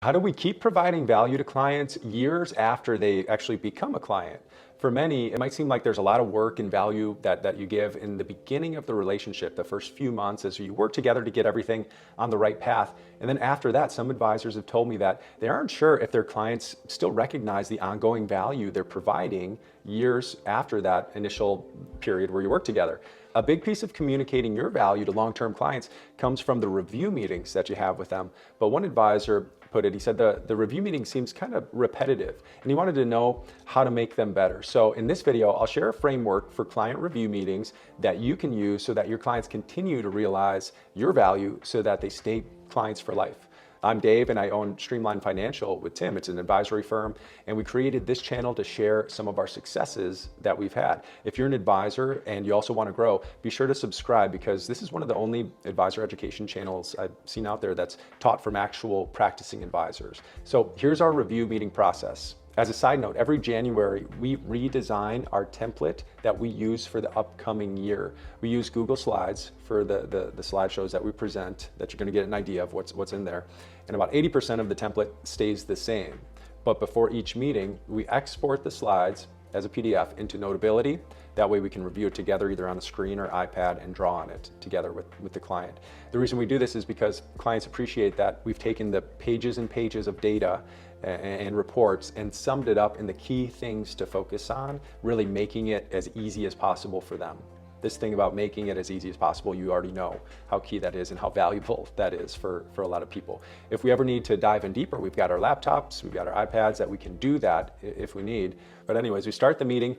How do we keep providing value to clients years after they actually become a client? For many, it might seem like there's a lot of work and value that you give in the beginning of the relationship, the first few months as you work together to get everything on the right path. And then after that, some advisors have told me that they aren't sure if their clients still recognize the ongoing value they're providing years after that initial period where you work together. A big piece of communicating your value to long-term clients comes from the review meetings that you have with them. But one advisor put it, he said the review meeting seems kind of repetitive and he wanted to know how to make them better. So in this video, I'll share a framework for client review meetings that you can use so that your clients continue to realize your value so that they stay clients for life. I'm Dave and I own Streamline Financial with Tim. It's an advisory firm and we created this channel to share some of our successes that we've had. If you're an advisor and you also want to grow, be sure to subscribe because this is one of the only advisor education channels I've seen out there that's taught from actual practicing advisors. So here's our review meeting process. As a side note, every January, we redesign our template that we use for the upcoming year. We use Google Slides for the slideshows that we present, that you're gonna get an idea of what's in there. And about 80% of the template stays the same. But before each meeting, we export the slides as a PDF into Notability. That way we can review it together either on the screen or iPad and draw on it together with the client. The reason we do this is because clients appreciate that we've taken the pages and pages of data and reports and summed it up in the key things to focus on, really making it as easy as possible for them. This thing about making it as easy as possible, you already know how key that is and how valuable that is for a lot of people. If we ever need to dive in deeper, we've got our laptops, we've got our iPads that we can do that if we need. But anyways, we start the meeting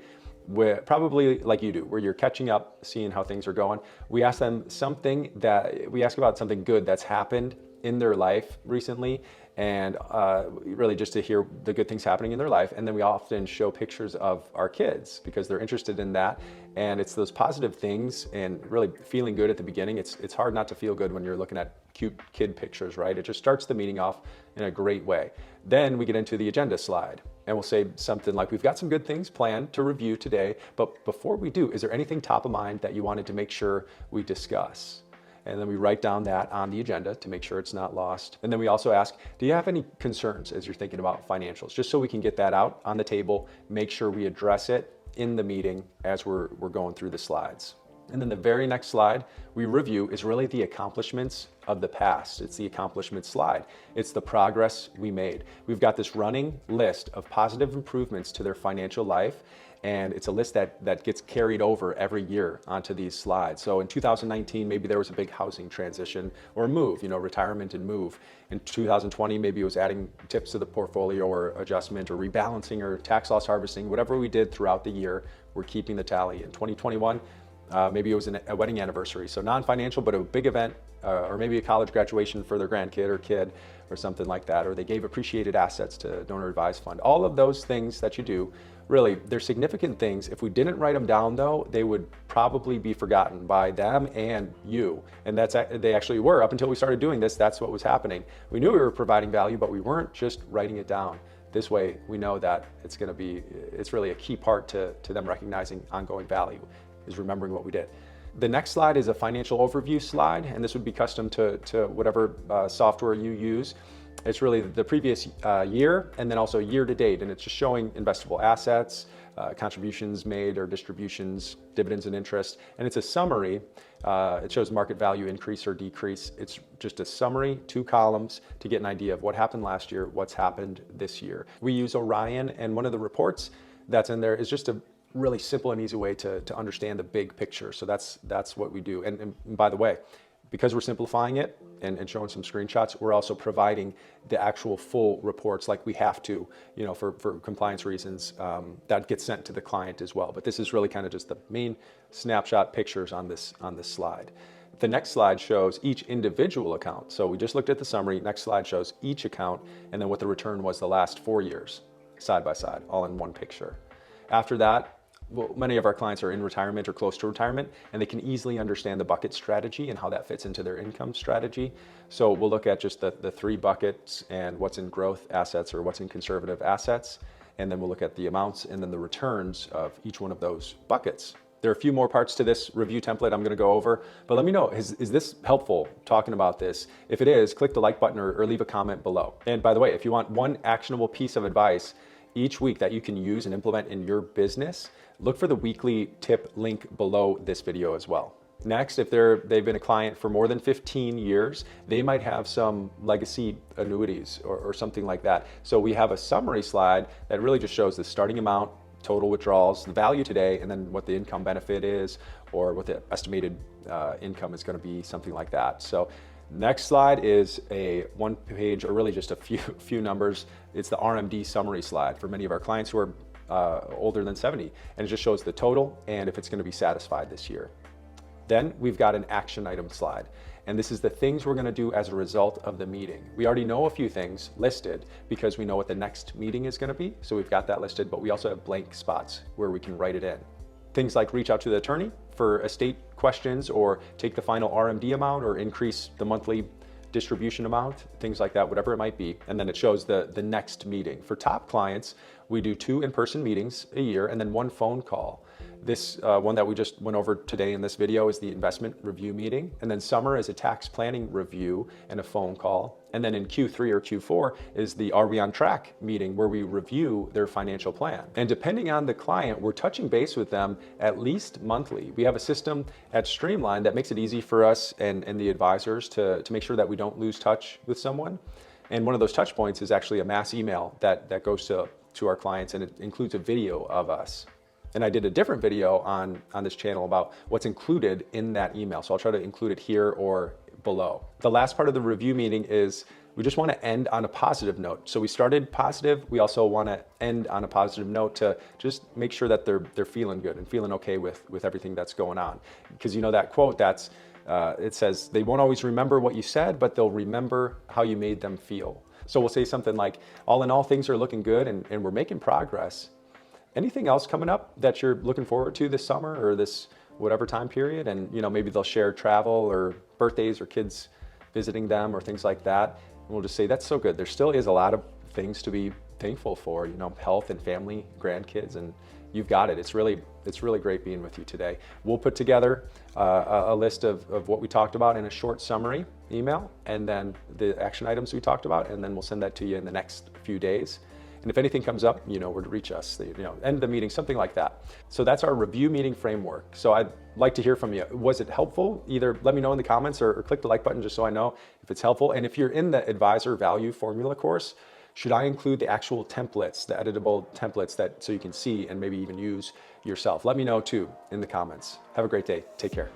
probably like you do, where you're catching up, seeing how things are going. We ask them we ask about something good that's happened in their life recently, and really just to hear the good things happening in their life. And then we often show pictures of our kids because they're interested in that. And it's those positive things and really feeling good at the beginning. It's hard not to feel good when you're looking at cute kid pictures, right? It just starts the meeting off in a great way. Then we get into the agenda slide and we'll say something like, we've got some good things planned to review today, but before we do, is there anything top of mind that you wanted to make sure we discuss? And then we write down that on the agenda to make sure it's not lost. And then we also ask, do you have any concerns as you're thinking about financials? Just so we can get that out on the table, make sure we address it in the meeting as we're going through the slides. And then the very next slide we review is really the accomplishments of the past. It's the accomplishment slide. It's the progress we made. We've got this running list of positive improvements to their financial life. And it's a list that gets carried over every year onto these slides. So in 2019, maybe there was a big housing transition or move, retirement and move. In 2020, maybe it was adding tips to the portfolio or adjustment or rebalancing or tax loss harvesting. Whatever we did throughout the year, we're keeping the tally. In 2021, maybe it was a wedding anniversary. So non-financial, but a big event, or maybe a college graduation for their grandkid or kid or something like that. Or they gave appreciated assets to donor advised fund. All of those things that you do, really, they're significant things. If we didn't write them down though, they would probably be forgotten by them and you. And they actually were. Up until we started doing this, that's what was happening. We knew we were providing value, but we weren't just writing it down. This way, we know that it's really a key part to them recognizing ongoing value, is remembering what we did. The next slide is a financial overview slide, and this would be custom to whatever software you use. It's really the previous year and then also year to date, and it's just showing investable assets, contributions made or distributions, dividends and interest, and it's a summary. It shows market value increase or decrease. It's just a summary, 2 columns to get an idea of what happened last year, what's happened this year. We use Orion, and one of the reports that's in there is just a really simple and easy way to understand the big picture. So that's what we do. And by the way, because we're simplifying it and showing some screenshots, we're also providing the actual full reports like we have to, for compliance reasons, that gets sent to the client as well. But this is really kind of just the main snapshot pictures on this slide. The next slide shows each individual account. So we just looked at the summary. Next slide shows each account and then what the return was the last 4 years, side by side, all in one picture. After that, many of our clients are in retirement or close to retirement, and they can easily understand the bucket strategy and how that fits into their income strategy. So we'll look at just the 3 buckets and what's in growth assets or what's in conservative assets. And then we'll look at the amounts and then the returns of each one of those buckets. There are a few more parts to this review template I'm going to go over, but let me know, is this helpful talking about this? If it is, click the like button or leave a comment below. And by the way, if you want one actionable piece of advice each week that you can use and implement in your business, look for the weekly tip link below this video as well. Next, if they've been a client for more than 15 years, they might have some legacy annuities or something like that. So we have a summary slide that really just shows the starting amount, total withdrawals, the value today, and then what the income benefit is, or what the estimated income is going to be, something like that. So next slide is a one page, or really just a few numbers. It's the RMD summary slide for many of our clients who are older than 70, and it just shows the total and if it's going to be satisfied this year. Then we've got an action item slide, and this is the things we're going to do as a result of the meeting. We already know a few things listed because we know what the next meeting is going to be, so we've got that listed, but we also have blank spots where we can write it in. Things like reach out to the attorney for estate questions, or take the final RMD amount, or increase the monthly distribution amount, things like that, whatever it might be. And then it shows the next meeting. For top clients, we do 2 in-person meetings a year and then 1 phone call. This one that we just went over today in this video is the investment review meeting. And then summer is a tax planning review and a phone call. And then in Q3 or Q4 is the Are We on Track meeting, where we review their financial plan. And depending on the client, we're touching base with them at least monthly. We have a system at Streamline that makes it easy for us and the advisors to make sure that we don't lose touch with someone. And one of those touch points is actually a mass email that goes to our clients, and it includes a video of us. And I did a different video on this channel about what's included in that email. So I'll try to include it here or below. The last part of the review meeting is we just want to end on a positive note. So we started positive. We also want to end on a positive note to just make sure that they're feeling good and feeling okay with everything that's going on. Because you know that quote, it says, they won't always remember what you said, but they'll remember how you made them feel. So we'll say something like, all in all, things are looking good and we're making progress. Anything else coming up that you're looking forward to this summer or this whatever time period? And maybe they'll share travel or birthdays or kids visiting them or things like that. And we'll just say, that's so good. There still is a lot of things to be thankful for, health and family, grandkids, and you've got it. It's really great being with you today. We'll put together a list of what we talked about in a short summary email, and then the action items we talked about, and then we'll send that to you in the next few days. And if anything comes up, where to reach us, end the meeting, something like that. So that's our review meeting framework. So I'd like to hear from you. Was it helpful? Either let me know in the comments or click the like button just so I know if it's helpful. And if you're in the Advisor Value Formula course, should I include the actual templates, the editable templates so you can see and maybe even use yourself? Let me know too in the comments. Have a great day. Take care.